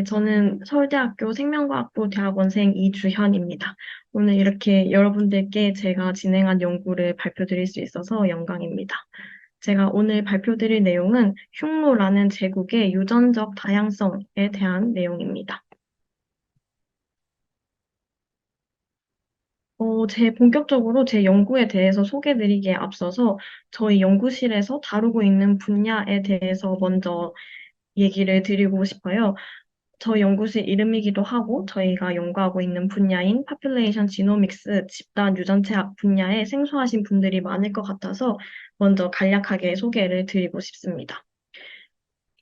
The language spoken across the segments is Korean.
저는 서울대학교 생명과학부 대학원생 이주현입니다. 오늘 이렇게 여러분들께 제가 진행한 연구를 발표드릴 수 있어서 영광입니다. 제가 오늘 발표드릴 내용은 흉노라는 제국의 유전적 다양성에 대한 내용입니다. 본격적으로 제 연구에 대해서 소개드리기에 앞서서 저희 연구실에서 다루고 있는 분야에 대해서 먼저 얘기를 드리고 싶어요. 저희 연구실 이름이기도 하고 저희가 연구하고 있는 분야인 Population Genomics 집단 유전체학 분야에 생소하신 분들이 많을 것 같아서 먼저 간략하게 소개를 드리고 싶습니다.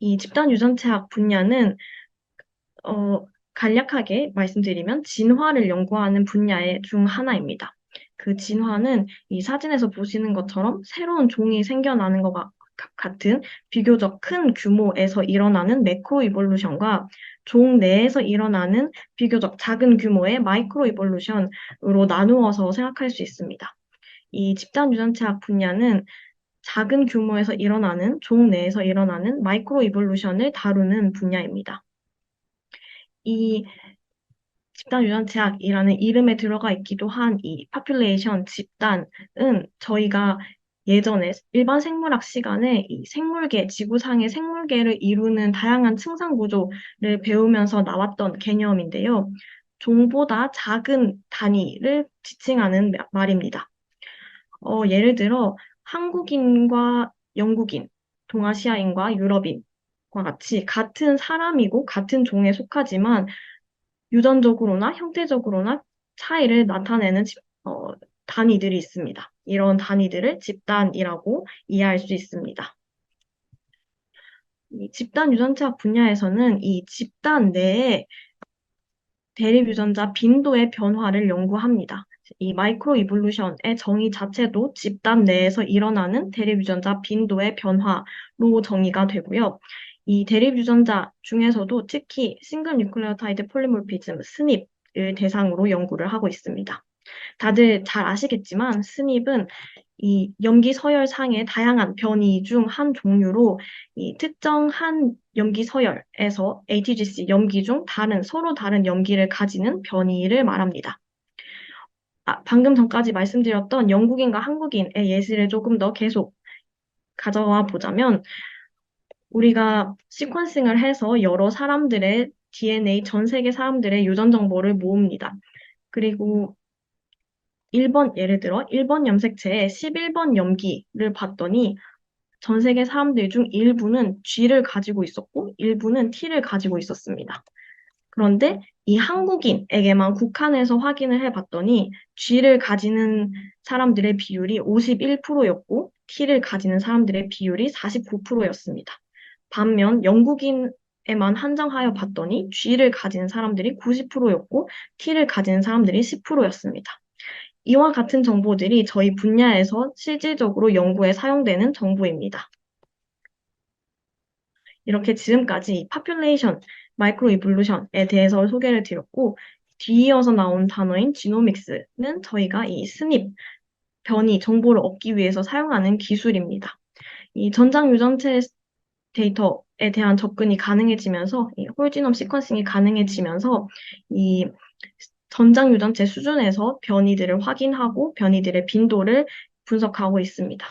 이 집단 유전체학 분야는 간략하게 말씀드리면 진화를 연구하는 분야의 중 하나입니다. 그 진화는 이 사진에서 보시는 것처럼 새로운 종이 생겨나는 것과 같은 비교적 큰 규모에서 일어나는 매크로 이볼루션과 종 내에서 일어나는 비교적 작은 규모의 마이크로 이볼루션으로 나누어서 생각할 수 있습니다. 이 집단 유전체학 분야는 작은 규모에서 일어나는 종 내에서 일어나는 마이크로 이볼루션을 다루는 분야입니다. 이 집단 유전체학이라는 이름에 들어가 있기도 한 이 population 집단은 저희가 예전에 일반 생물학 시간에 이 생물계, 지구상의 생물계를 이루는 다양한 층상 구조를 배우면서 나왔던 개념인데요. 종보다 작은 단위를 지칭하는 말입니다. 예를 들어 한국인과 영국인, 동아시아인과 유럽인과 같이 같은 사람이고 같은 종에 속하지만 유전적으로나 형태적으로나 차이를 나타내는 단위들이 있습니다. 이런 단위들을 집단이라고 이해할 수 있습니다. 이 집단 유전체학 분야에서는 이 집단 내에 대립 유전자 빈도의 변화를 연구합니다. 이 마이크로 이볼루션의 정의 자체도 집단 내에서 일어나는 대립 유전자 빈도의 변화로 정의가 되고요. 이 대립 유전자 중에서도 특히 싱글 뉴클레오타이드 폴리모피즘, 스닙을 대상으로 연구를 하고 있습니다. 다들 잘 아시겠지만 스닙은 이 염기 서열상의 다양한 변이 중 한 종류로 이 특정한 염기 서열에서 ATGC 염기 중 서로 다른 염기를 가지는 변이를 말합니다. 방금 전까지 말씀드렸던 영국인과 한국인의 예시를 조금 더 계속 가져와 보자면 우리가 시퀀싱을 해서 여러 사람들의 DNA, 전 세계 사람들의 유전 정보를 모읍니다. 그리고 예를 들어 1번 염색체의 11번 염기를 봤더니 전 세계 사람들 중 일부는 G를 가지고 있었고 일부는 T를 가지고 있었습니다. 그런데 이 한국인에게만 국한해서 확인을 해봤더니 G를 가지는 사람들의 비율이 51%였고 T를 가지는 사람들의 비율이 49%였습니다. 반면 영국인에만 한정하여 봤더니 G를 가진 사람들이 90%였고 T를 가진 사람들이 10%였습니다. 이와 같은 정보들이 저희 분야에서 실질적으로 연구에 사용되는 정보입니다. 이렇게 지금까지 population, 마이크로 이볼루션에 대해서 소개를 드렸고, 뒤이어서 나온 단어인 지노믹스는 저희가 이 스닙, 변이, 정보를 얻기 위해서 사용하는 기술입니다. 이 전장 유전체 데이터에 대한 접근이 가능해지면서, 이 홀지놈 시퀀싱이 가능해지면서, 이 전장 유전체 수준에서 변이들을 확인하고 변이들의 빈도를 분석하고 있습니다.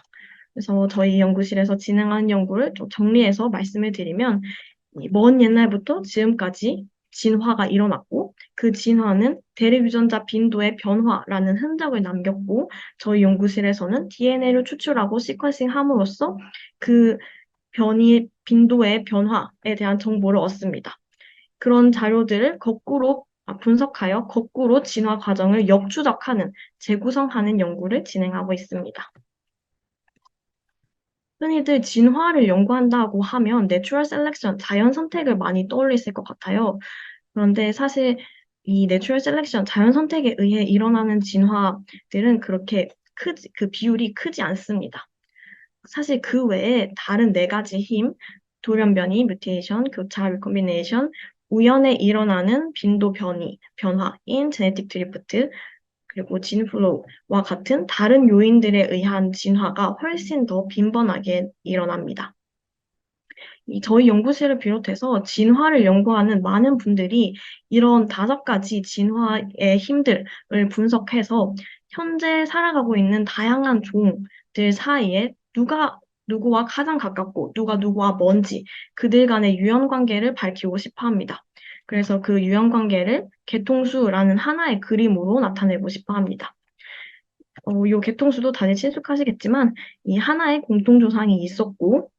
그래서 저희 연구실에서 진행하는 연구를 좀 정리해서 말씀을 드리면 먼 옛날부터 지금까지 진화가 일어났고 그 진화는 대립 유전자 빈도의 변화라는 흔적을 남겼고 저희 연구실에서는 DNA를 추출하고 시퀀싱 함으로써 그 변이 빈도의 변화에 대한 정보를 얻습니다. 그런 자료들을 분석하여 거꾸로 진화 과정을 역추적하는, 재구성하는 연구를 진행하고 있습니다. 흔히들 진화를 연구한다고 하면 내추럴 셀렉션, 자연 선택을 많이 떠올리실 것 같아요. 그런데 사실 이 내추럴 셀렉션, 자연 선택에 의해 일어나는 진화들은 그 비율이 크지 않습니다. 사실 그 외에 다른 네 가지 힘, 돌연변이, 뮤테이션, 교차, 리콤비네이션, 우연에 일어나는 빈도 변화인 제네틱 드리프트, 그리고 진플로우와 같은 다른 요인들에 의한 진화가 훨씬 더 빈번하게 일어납니다. 저희 연구실을 비롯해서 진화를 연구하는 많은 분들이 이런 5가지 진화의 힘들을 분석해서 현재 살아가고 있는 다양한 종들 사이에 누가 누구와 가장 가깝고 누가 누구와 먼지 그들 간의 유연 관계를 밝히고 싶어 합니다. 그래서 그 유연 관계를 개통수라는 하나의 그림으로 나타내고 싶어 합니다. 이 개통수도 다들 친숙하시겠지만 이 하나의 공통조상이 있었고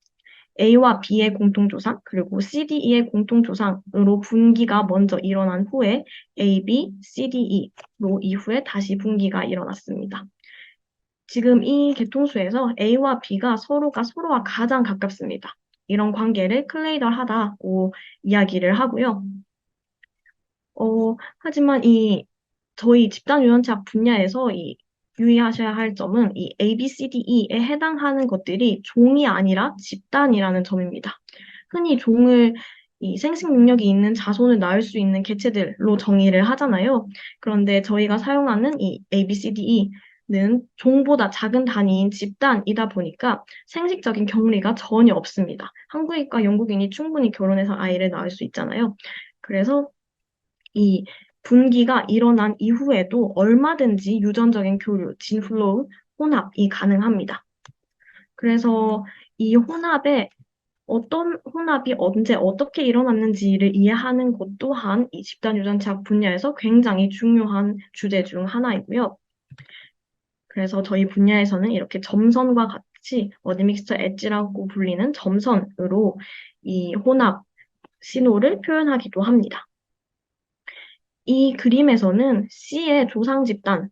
A와 B의 공통조상, 그리고 C, D, E의 공통조상으로 분기가 먼저 일어난 후에 A, B, C, D, E로 이후에 다시 분기가 일어났습니다. 지금 이 개통수에서 A와 B가 서로와 가장 가깝습니다. 이런 관계를 클레이덜하다고 이야기를 하고요. 하지만 저희 집단 유전체학 분야에서 유의하셔야 할 점은 이 A, B, C, D, E에 해당하는 것들이 종이 아니라 집단이라는 점입니다. 흔히 종을 이 생식 능력이 있는 자손을 낳을 수 있는 개체들로 정의를 하잖아요. 그런데 저희가 사용하는 이 A, B, C, D, E는 종보다 작은 단위인 집단이다 보니까 생식적인 격리가 전혀 없습니다. 한국인과 영국인이 충분히 결혼해서 아이를 낳을 수 있잖아요. 그래서 이 분기가 일어난 이후에도 얼마든지 유전적인 교류, 진플로우, 혼합이 가능합니다. 그래서 이 어떤 혼합이 언제 어떻게 일어났는지를 이해하는 것 또한 이 집단 유전체학 분야에서 굉장히 중요한 주제 중 하나이고요. 그래서 저희 분야에서는 이렇게 점선과 같이 어드믹스처 엣지라고 불리는 점선으로 이 혼합 신호를 표현하기도 합니다. 이 그림에서는 C의 조상 집단이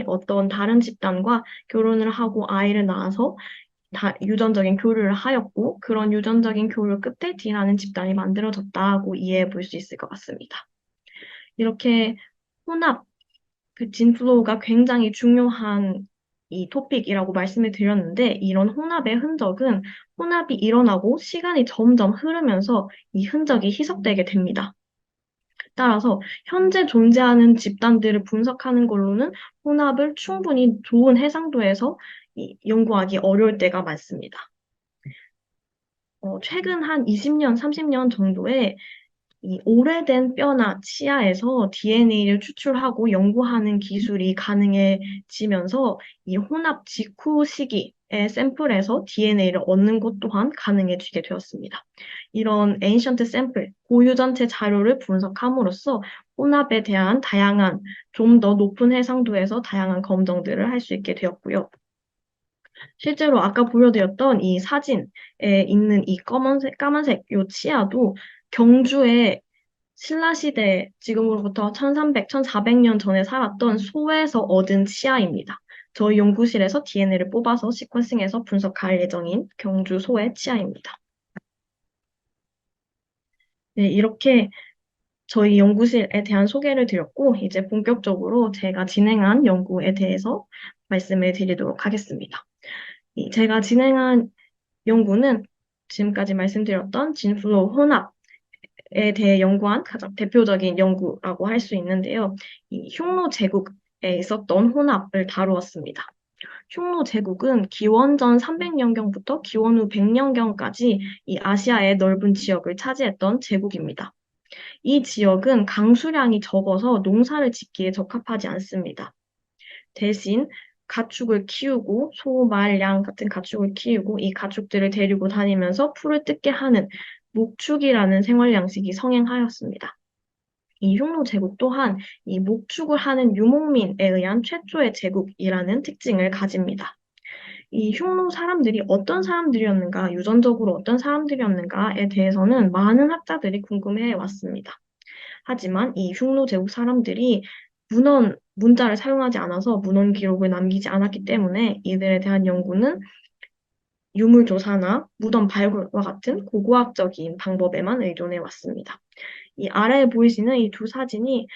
어떤 다른 집단과 결혼을 하고 아이를 낳아서 유전적인 교류를 하였고, 그런 유전적인 교류 끝에 D라는 집단이 만들어졌다고 이해해 볼 수 있을 것 같습니다. 이렇게 혼합, 그 진플로우가 굉장히 중요한 이 토픽이라고 말씀을 드렸는데, 이런 혼합의 흔적은 혼합이 일어나고 시간이 점점 흐르면서 이 흔적이 희석되게 됩니다. 따라서 현재 존재하는 집단들을 분석하는 걸로는 혼합을 충분히 좋은 해상도에서 연구하기 어려울 때가 많습니다. 최근 한 20년, 30년 정도에 이 오래된 뼈나 치아에서 DNA를 추출하고 연구하는 기술이 가능해지면서 이 혼합 직후 시기의 샘플에서 DNA를 얻는 것 또한 가능해지게 되었습니다. 이런 에인션트 샘플, 고유전체 자료를 분석함으로써 혼합에 대한 다양한, 좀 더 높은 해상도에서 다양한 검정들을 할 수 있게 되었고요. 실제로 아까 보여드렸던 이 사진에 있는 이 까만색 요 치아도 경주의 신라시대 지금으로부터 1300, 1400년 전에 살았던 소에서 얻은 치아입니다. 저희 연구실에서 DNA를 뽑아서 시퀀싱해서 분석할 예정인 경주 소의 치아입니다. 네, 이렇게 저희 연구실에 대한 소개를 드렸고, 이제 본격적으로 제가 진행한 연구에 대해서 말씀을 드리도록 하겠습니다. 제가 진행한 연구는 지금까지 말씀드렸던 진플로우 혼합에 대해 연구한 가장 대표적인 연구라고 할 수 있는데요. 이 흉노 제국에 있었던 혼합을 다루었습니다. 흉노 제국은 기원 전 300년경부터 기원 후 100년경까지 이 아시아의 넓은 지역을 차지했던 제국입니다. 이 지역은 강수량이 적어서 농사를 짓기에 적합하지 않습니다. 대신 가축을 키우고 소, 말, 양 같은 가축을 키우고 이 가축들을 데리고 다니면서 풀을 뜯게 하는 목축이라는 생활 양식이 성행하였습니다. 이 흉노 제국 또한 이 목축을 하는 유목민에 의한 최초의 제국이라는 특징을 가집니다. 이 흉노 사람들이 어떤 사람들이었는가, 유전적으로 어떤 사람들이었는가에 대해서는 많은 학자들이 궁금해해 왔습니다. 하지만 이 흉노 제국 사람들이 문자를 사용하지 않아서 문헌 기록을 남기지 않았기 때문에 이들에 대한 연구는 유물조사나 무덤 발굴과 같은 고고학적인 방법에만 의존해 왔습니다. 이 아래에 보이시는 이 두 사진이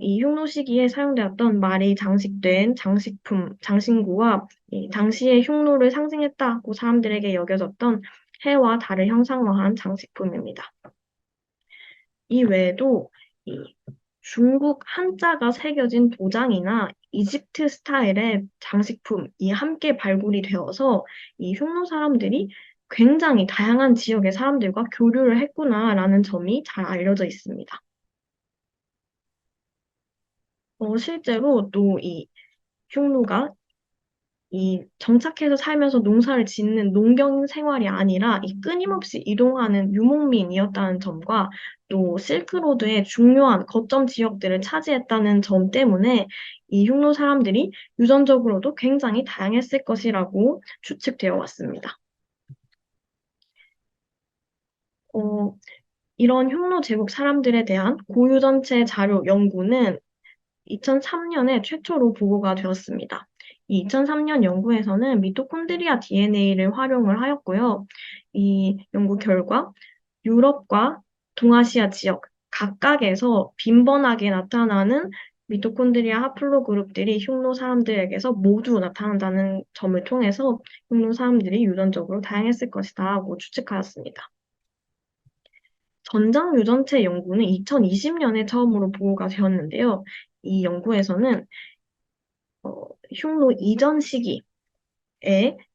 이 흉노 시기에 사용되었던 말이 장식된 장식품, 장신구와 이 당시의 흉노를 상징했다고 사람들에게 여겨졌던 해와 달을 형상화한 장식품입니다. 이 외에도 이 중국 한자가 새겨진 도장이나 이집트 스타일의 장식품이 함께 발굴이 되어서 이 흉노 사람들이 굉장히 다양한 지역의 사람들과 교류를 했구나라는 점이 잘 알려져 있습니다. 실제로 또 이 흉노가 이 정착해서 살면서 농사를 짓는 농경 생활이 아니라 이 끊임없이 이동하는 유목민이었다는 점과 또 실크로드의 중요한 거점 지역들을 차지했다는 점 때문에 이 흉노 사람들이 유전적으로도 굉장히 다양했을 것이라고 추측되어 왔습니다. 어, 이런 흉노 제국 사람들에 대한 고유전체 자료 연구는 2003년에 최초로 보고가 되었습니다. 이 2003년 연구에서는 미토콘드리아 DNA를 활용을 하였고요. 이 연구 결과 유럽과 동아시아 지역 각각에서 빈번하게 나타나는 미토콘드리아 하플로 그룹들이 흉노 사람들에게서 모두 나타난다는 점을 통해서 흉노 사람들이 유전적으로 다양했을 것이다 하고 추측하였습니다. 전장 유전체 연구는 2020년에 처음으로 보고가 되었는데요. 이 연구에서는 흉노 이전 시기에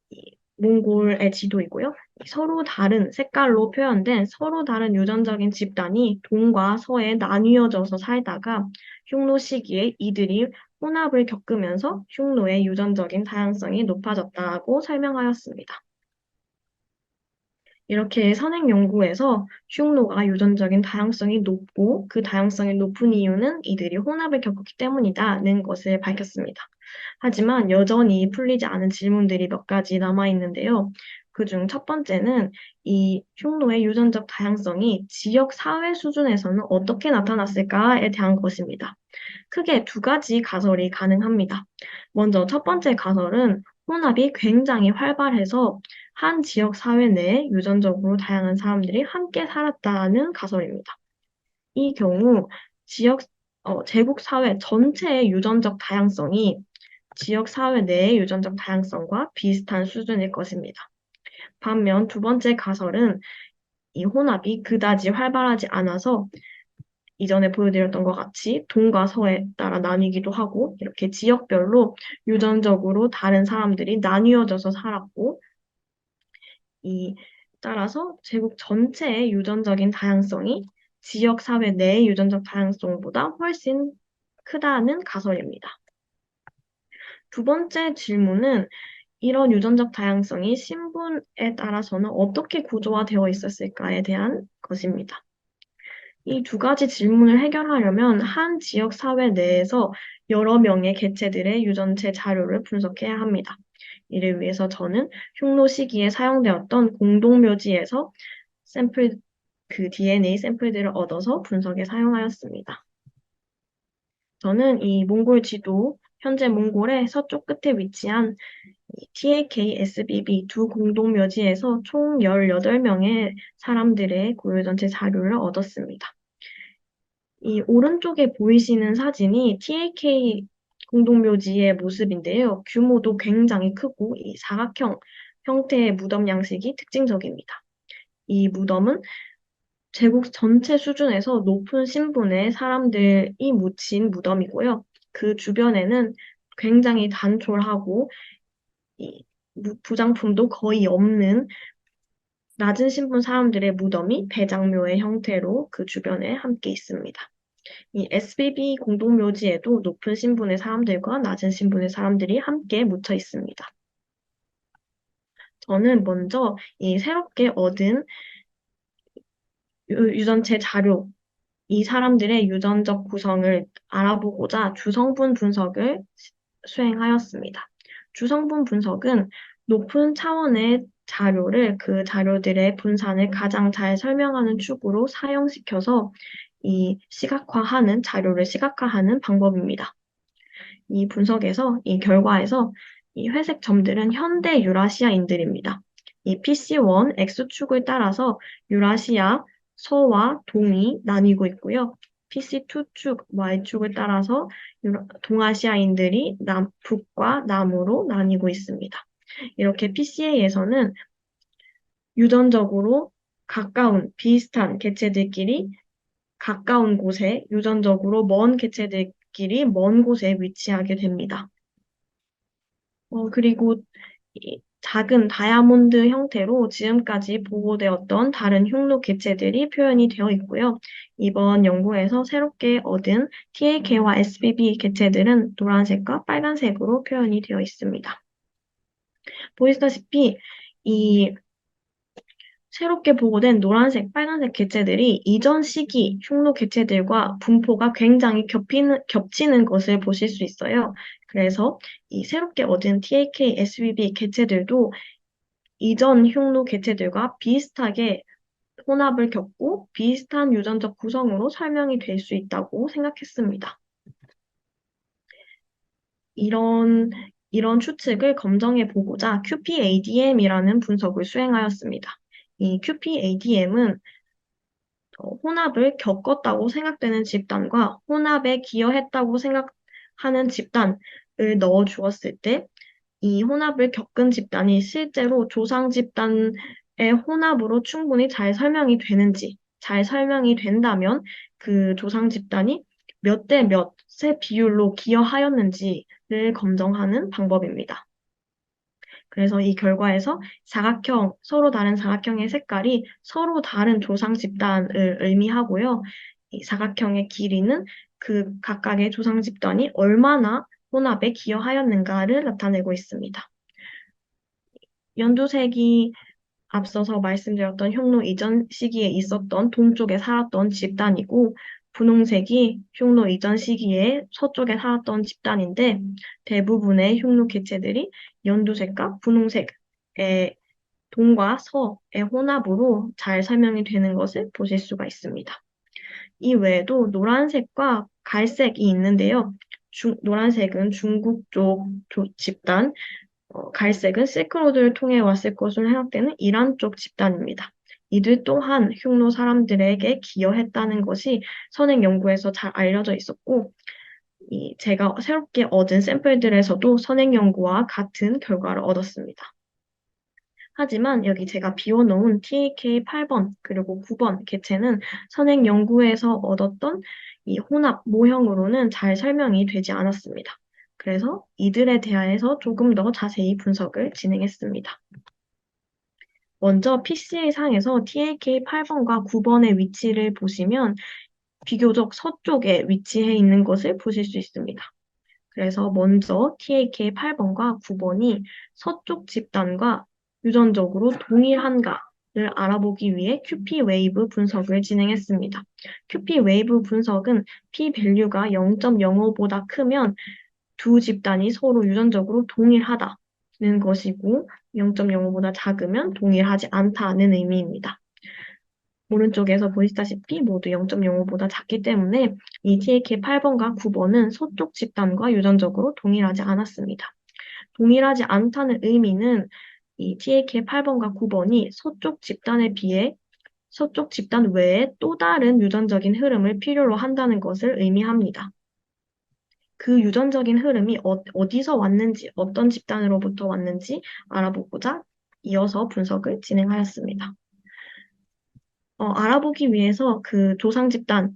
이 몽골의 지도이고요. 서로 다른 색깔로 표현된 서로 다른 유전적인 집단이 동과 서에 나뉘어져서 살다가 흉노 시기에 이들이 혼합을 겪으면서 흉노의 유전적인 다양성이 높아졌다고 설명하였습니다. 이렇게 선행 연구에서 흉노가 유전적인 다양성이 높고 그 다양성이 높은 이유는 이들이 혼합을 겪었기 때문이다는 것을 밝혔습니다. 하지만 여전히 풀리지 않은 질문들이 몇 가지 남아 있는데요. 그중 첫 번째는 이 흉노의 유전적 다양성이 지역 사회 수준에서는 어떻게 나타났을까에 대한 것입니다. 크게 두 가지 가설이 가능합니다. 먼저 첫 번째 가설은 혼합이 굉장히 활발해서 한 지역 사회 내에 유전적으로 다양한 사람들이 함께 살았다는 가설입니다. 이 경우 지역, 제국 사회 전체의 유전적 다양성이 지역 사회 내의 유전적 다양성과 비슷한 수준일 것입니다. 반면 두 번째 가설은 이 혼합이 그다지 활발하지 않아서 이전에 보여드렸던 것 같이 동과 서에 따라 나뉘기도 하고 이렇게 지역별로 유전적으로 다른 사람들이 나뉘어져서 살았고 이 따라서 제국 전체의 유전적인 다양성이 지역 사회 내의 유전적 다양성보다 훨씬 크다는 가설입니다. 두 번째 질문은 이런 유전적 다양성이 신분에 따라서는 어떻게 구조화되어 있었을까에 대한 것입니다. 이 두 가지 질문을 해결하려면 한 지역 사회 내에서 여러 명의 개체들의 유전체 자료를 분석해야 합니다. 이를 위해서 저는 흉노 시기에 사용되었던 공동묘지에서 샘플, 그 DNA 샘플들을 얻어서 분석에 사용하였습니다. 저는 이 몽골 지도, 현재 몽골의 서쪽 끝에 위치한 TAK, SBB 두 공동묘지에서 총 18명의 사람들의 고유전체 자료를 얻었습니다. 이 오른쪽에 보이시는 사진이 TAK 공동묘지의 모습인데요. 규모도 굉장히 크고 이 사각형 형태의 무덤 양식이 특징적입니다. 이 무덤은 제국 전체 수준에서 높은 신분의 사람들이 묻힌 무덤이고요. 그 주변에는 굉장히 단촐하고 이 부장품도 거의 없는 낮은 신분 사람들의 무덤이 대장묘의 형태로 그 주변에 함께 있습니다. 이 SBB 공동묘지에도 높은 신분의 사람들과 낮은 신분의 사람들이 함께 묻혀 있습니다. 저는 먼저 이 새롭게 얻은 유전체 자료, 이 사람들의 유전적 구성을 알아보고자 주성분 분석을 수행하였습니다. 주성분 분석은 높은 차원의 자료를 그 자료들의 분산을 가장 잘 설명하는 축으로 사용시켜서 이 시각화하는 자료를 시각화하는 방법입니다. 이 분석에서 이 결과에서 이 회색 점들은 현대 유라시아인들입니다. 이 PC1 X축을 따라서 유라시아 서와 동이 나뉘고 있고요. PC2축 Y축을 따라서 동아시아인들이 북과 남으로 나뉘고 있습니다. 이렇게 PCA에서는 유전적으로 가까운 비슷한 개체들끼리 가까운 곳에 유전적으로 먼 개체들끼리 먼 곳에 위치하게 됩니다. 그리고 작은 다이아몬드 형태로 지금까지 보고되었던 다른 흉노 개체들이 표현이 되어 있고요. 이번 연구에서 새롭게 얻은 TAK와 SBB 개체들은 노란색과 빨간색으로 표현이 되어 있습니다. 보시다시피 이 새롭게 보고된 노란색, 빨간색 개체들이 이전 시기 흉노 개체들과 분포가 굉장히 겹치는 것을 보실 수 있어요. 그래서 이 새롭게 얻은 TAK, SBB 개체들도 이전 흉노 개체들과 비슷하게 혼합을 겪고 비슷한 유전적 구성으로 설명이 될 수 있다고 생각했습니다. 이런, 이런 추측을 검증해 보고자 QPADM이라는 분석을 수행하였습니다. 이 QPADM은 혼합을 겪었다고 생각되는 집단과 혼합에 기여했다고 생각하는 집단을 넣어 주었을 때 이 혼합을 겪은 집단이 실제로 조상 집단의 혼합으로 충분히 잘 설명이 되는지, 잘 설명이 된다면 그 조상 집단이 몇 대 몇의 비율로 기여하였는지를 검증하는 방법입니다. 그래서 이 결과에서 서로 다른 사각형의 색깔이 서로 다른 조상 집단을 의미하고요. 이 사각형의 길이는 그 각각의 조상 집단이 얼마나 혼합에 기여하였는가를 나타내고 있습니다. 연두색이 앞서서 말씀드렸던 흉노 이전 시기에 있었던 동쪽에 살았던 집단이고, 분홍색이 흉노 이전 시기에 서쪽에 살았던 집단인데, 대부분의 흉노 개체들이 연두색과 분홍색의 동과 서의 혼합으로 잘 설명이 되는 것을 보실 수가 있습니다. 이 외에도 노란색과 갈색이 있는데요. 노란색은 중국 쪽 집단, 갈색은 실크로드를 통해 왔을 것으로 생각되는 이란 쪽 집단입니다. 이들 또한 흉노 사람들에게 기여했다는 것이 선행 연구에서 잘 알려져 있었고, 제가 새롭게 얻은 샘플들에서도 선행 연구와 같은 결과를 얻었습니다. 하지만 여기 제가 비워놓은 TAK 8번 그리고 9번 개체는 선행 연구에서 얻었던 이 혼합 모형으로는 잘 설명이 되지 않았습니다. 그래서 이들에 대해서 조금 더 자세히 분석을 진행했습니다. 먼저 PCA 상에서 TAK 8번과 9번의 위치를 보시면 비교적 서쪽에 위치해 있는 것을 보실 수 있습니다. 그래서 먼저 TAK 8번과 9번이 서쪽 집단과 유전적으로 동일한가를 알아보기 위해 QP 웨이브 분석을 진행했습니다. QP 웨이브 분석은 P 밸류가 0.05보다 크면 두 집단이 서로 유전적으로 동일하다는 것이고 0.05보다 작으면 동일하지 않다는 의미입니다. 오른쪽에서 보시다시피 모두 0.05보다 작기 때문에 이 TAK 8번과 9번은 서쪽 집단과 유전적으로 동일하지 않았습니다. 동일하지 않다는 의미는 이 TAK 8번과 9번이 서쪽 집단에 비해 서쪽 집단 외에 또 다른 유전적인 흐름을 필요로 한다는 것을 의미합니다. 그 유전적인 흐름이 어디서 왔는지, 어떤 집단으로부터 왔는지 알아보고자 이어서 분석을 진행하였습니다. 알아보기 위해서 그 조상 집단을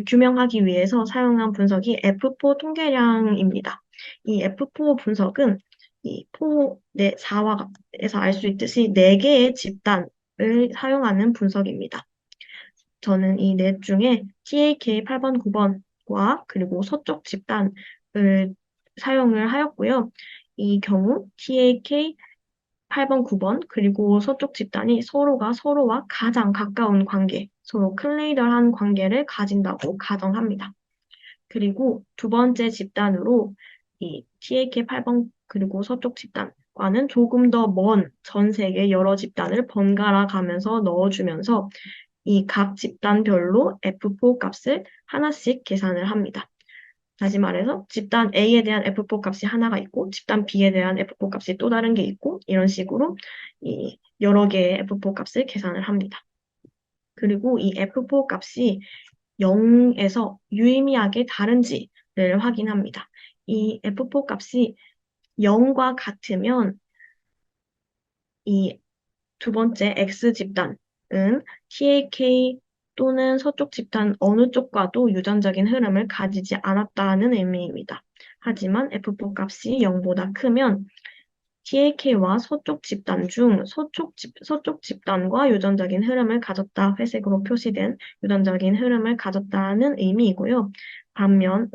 규명하기 위해서 사용한 분석이 F4 통계량입니다. 이 F4 분석은 이 포 4화에서 알 수 있듯이 4개의 집단을 사용하는 분석입니다. 저는 이 넷 중에 TAK 8번, 9번과 그리고 서쪽 집단을 사용을 하였고요. 이 경우 TAK 8번, 9번, 그리고 서쪽 집단이 서로와 가장 가까운 관계, 서로 클레이덜한 관계를 가진다고 가정합니다. 그리고 두 번째 집단으로 이 TAK 8번 그리고 서쪽 집단과는 조금 더 먼 전 세계 여러 집단을 번갈아 가면서 넣어주면서 이 각 집단별로 F4 값을 하나씩 계산을 합니다. 다시 말해서 집단 A에 대한 F4 값이 하나가 있고 집단 B에 대한 F4 값이 또 다른 게 있고 이런 식으로 이 여러 개의 F4 값을 계산을 합니다. 그리고 이 F4 값이 0에서 유의미하게 다른지를 확인합니다. 이 F4 값이 0과 같으면 이 두 번째 X 집단은 TAK 또는 서쪽 집단 어느 쪽과도 유전적인 흐름을 가지지 않았다는 의미입니다. 하지만 F4 값이 0보다 크면 TAK와 서쪽 집단 중 서쪽 집단과 유전적인 흐름을 가졌다. 회색으로 표시된 유전적인 흐름을 가졌다는 의미이고요. 반면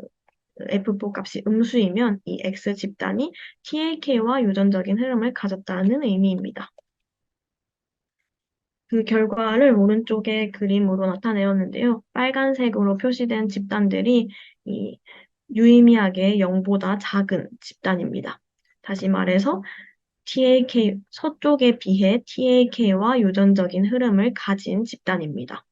F4 값이 음수이면 이 X 집단이 TAK와 유전적인 흐름을 가졌다는 의미입니다. 그 결과를 오른쪽에 그림으로 나타내었는데요. 빨간색으로 표시된 집단들이 이 유의미하게 0보다 작은 집단입니다. 다시 말해서 TAK, 서쪽에 비해 TAK와 유전적인 흐름을 가진 집단입니다.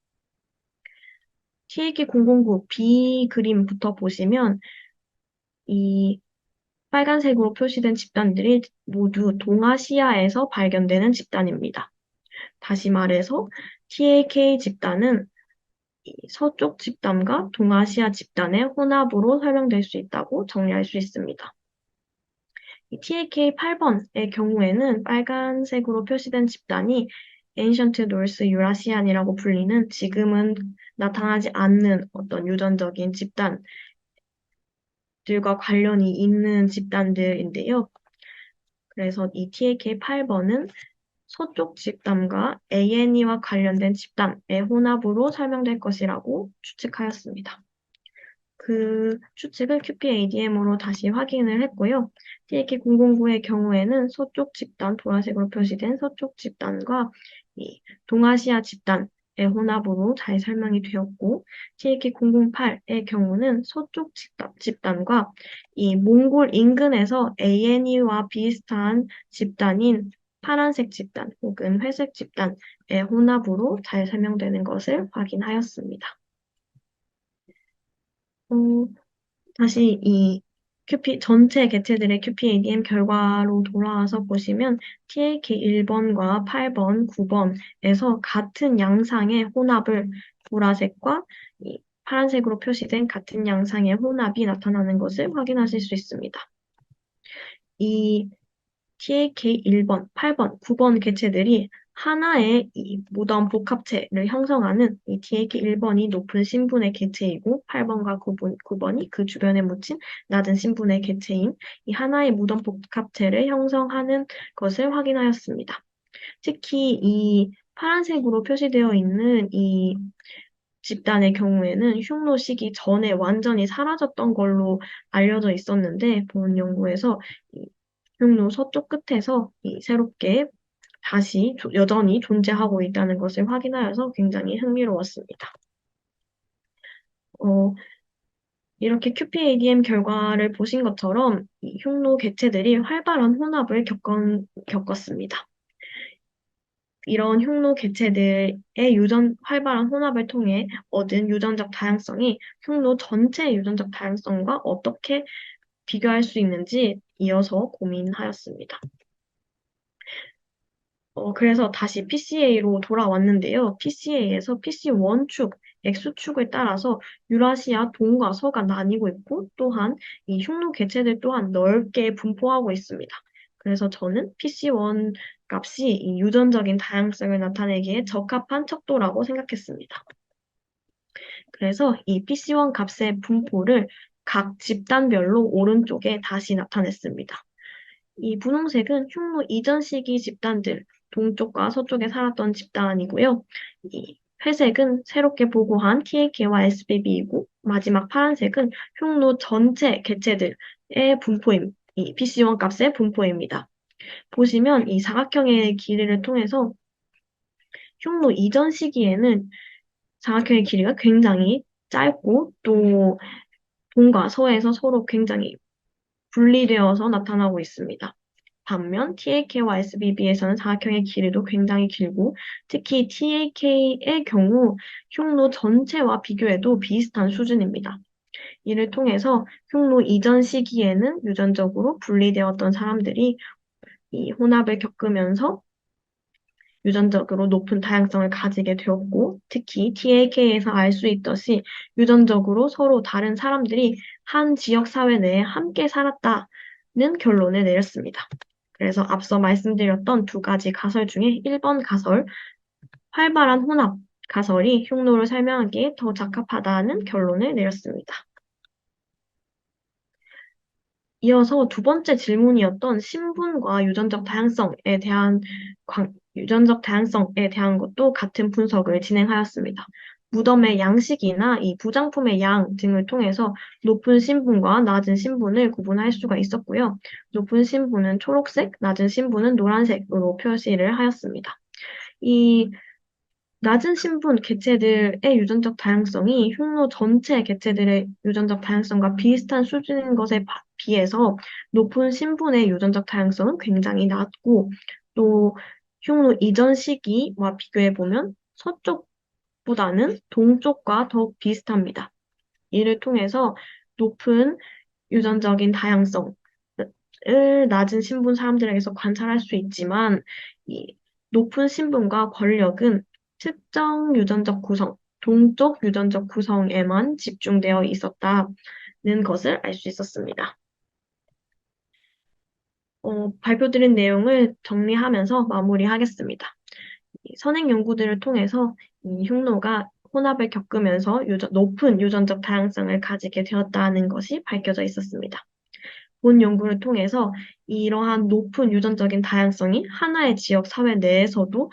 TAK009 B 그림부터 보시면 이 빨간색으로 표시된 집단들이 모두 동아시아에서 발견되는 집단입니다. 다시 말해서 TAK 집단은 서쪽 집단과 동아시아 집단의 혼합으로 설명될 수 있다고 정리할 수 있습니다. 이 TAK 8번의 경우에는 빨간색으로 표시된 집단이 Ancient North Eurasian이라고 불리는 지금은 나타나지 않는 어떤 유전적인 집단들과 관련이 있는 집단들인데요. 그래서 이 TAK 8번은 서쪽 집단과 ANE와 관련된 집단의 혼합으로 설명될 것이라고 추측하였습니다. 그 추측을 QPADM으로 다시 확인을 했고요. TAK009의 경우에는 서쪽 집단, 보라색으로 표시된 서쪽 집단과 이 동아시아 집단의 혼합으로 잘 설명이 되었고, TAK008의 경우는 서쪽 집단과 이 몽골 인근에서 ANE와 비슷한 집단인 파란색 집단 혹은 회색 집단의 혼합으로 잘 설명되는 것을 확인하였습니다. 어, 다시 이 전체 개체들의 QPADM 결과로 돌아와서 보시면 TAK 1번과 8번, 9번에서 같은 양상의 혼합을 보라색과 이 파란색으로 표시된 같은 양상의 혼합이 나타나는 것을 확인하실 수 있습니다. 이 TAK 1번, 8번, 9번 개체들이 하나의 이 무덤 복합체를 형성하는 이 TAK 1번이 높은 신분의 개체이고 8번과 9번이 그 주변에 묻힌 낮은 신분의 개체인 이 하나의 무덤 복합체를 형성하는 것을 확인하였습니다. 특히 이 파란색으로 표시되어 있는 이 집단의 경우에는 흉노 시기 전에 완전히 사라졌던 걸로 알려져 있었는데 본 연구에서 이 흉노 서쪽 끝에서 새롭게 다시 여전히 존재하고 있다는 것을 확인하여서 굉장히 흥미로웠습니다. 어, 이렇게 QPADM 결과를 보신 것처럼 이 흉노 개체들이 활발한 혼합을 겪었습니다. 이런 흉노 개체들의 활발한 혼합을 통해 얻은 유전적 다양성이 흉노 전체의 유전적 다양성과 어떻게 비교할 수 있는지 이어서 고민하였습니다. 그래서 다시 PCA로 돌아왔는데요. PCA에서 PC1축, X축을 따라서 유라시아 동과 서가 나뉘고 있고 또한 이 흉노 개체들 또한 넓게 분포하고 있습니다. 그래서 저는 PC1 값이 이 유전적인 다양성을 나타내기에 적합한 척도라고 생각했습니다. 그래서 이 PC1 값의 분포를 각 집단별로 오른쪽에 다시 나타냈습니다. 이 분홍색은 흉노 이전 시기 집단들, 동쪽과 서쪽에 살았던 집단이고요. 이 회색은 새롭게 보고한 TAK와 SBB이고, 마지막 파란색은 흉노 전체 개체들의 이 PC1 값의 분포입니다. 보시면 이 사각형의 길이를 통해서 흉노 이전 시기에는 사각형의 길이가 굉장히 짧고 또 동과 서에서 서로 굉장히 분리되어서 나타나고 있습니다. 반면 TAK와 SBB에서는 사각형의 길이도 굉장히 길고 특히 TAK의 경우 흉노 전체와 비교해도 비슷한 수준입니다. 이를 통해서 흉노 이전 시기에는 유전적으로 분리되었던 사람들이 이 혼합을 겪으면서 유전적으로 높은 다양성을 가지게 되었고, 특히 TAK에서 알 수 있듯이 유전적으로 서로 다른 사람들이 한 지역 사회 내에 함께 살았다는 결론을 내렸습니다. 그래서 앞서 말씀드렸던 두 가지 가설 중에 1번 가설, 활발한 혼합 가설이 흉노를 설명하기에 더 적합하다는 결론을 내렸습니다. 이어서 두 번째 질문이었던 신분과 유전적 다양성에 대한 것도 같은 분석을 진행하였습니다. 무덤의 양식이나 이 부장품의 양 등을 통해서 높은 신분과 낮은 신분을 구분할 수가 있었고요. 높은 신분은 초록색, 낮은 신분은 노란색으로 표시를 하였습니다. 이 낮은 신분 개체들의 유전적 다양성이 흉노 전체 개체들의 유전적 다양성과 비슷한 수준인 것에 비해서 높은 신분의 유전적 다양성은 굉장히 낮고 또 흉노 이전 시기와 비교해 보면 서쪽보다는 동쪽과 더욱 비슷합니다. 이를 통해서 높은 유전적인 다양성을 낮은 신분 사람들에게서 관찰할 수 있지만 이 높은 신분과 권력은 특정 유전적 구성, 동쪽 유전적 구성에만 집중되어 있었다는 것을 알 수 있었습니다. 발표드린 내용을 정리하면서 마무리하겠습니다. 이 선행 연구들을 통해서 이 흉노가 혼합을 겪으면서 높은 유전적 다양성을 가지게 되었다는 것이 밝혀져 있었습니다. 본 연구를 통해서 이러한 높은 유전적인 다양성이 하나의 지역 사회 내에서도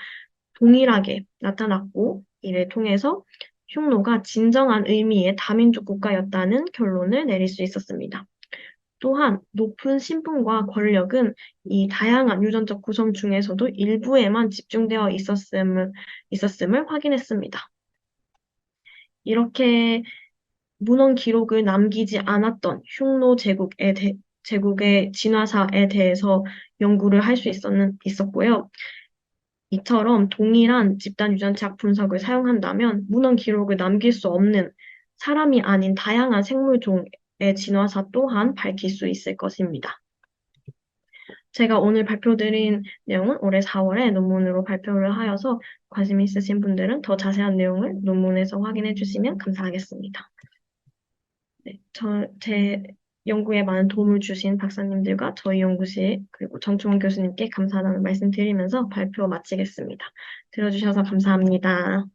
동일하게 나타났고, 이를 통해서 흉노가 진정한 의미의 다민족 국가였다는 결론을 내릴 수 있었습니다. 또한 높은 신분과 권력은 이 다양한 유전적 구성 중에서도 일부에만 집중되어 있었음을 확인했습니다. 이렇게 문헌 기록을 남기지 않았던 흉노 제국의 진화사에 대해서 연구를 할 수 있었고요. 이처럼 동일한 집단 유전체학 분석을 사용한다면 문헌 기록을 남길 수 없는 사람이 아닌 다양한 생물종의 진화사 또한 밝힐 수 있을 것입니다. 제가 오늘 발표드린 내용은 올해 4월에 논문으로 발표를 하여서 관심 있으신 분들은 더 자세한 내용을 논문에서 확인해 주시면 감사하겠습니다. 네, 제 연구에 많은 도움을 주신 박사님들과 저희 연구실 그리고 정충원 교수님께 감사하다는 말씀 드리면서 발표 마치겠습니다. 들어주셔서 감사합니다.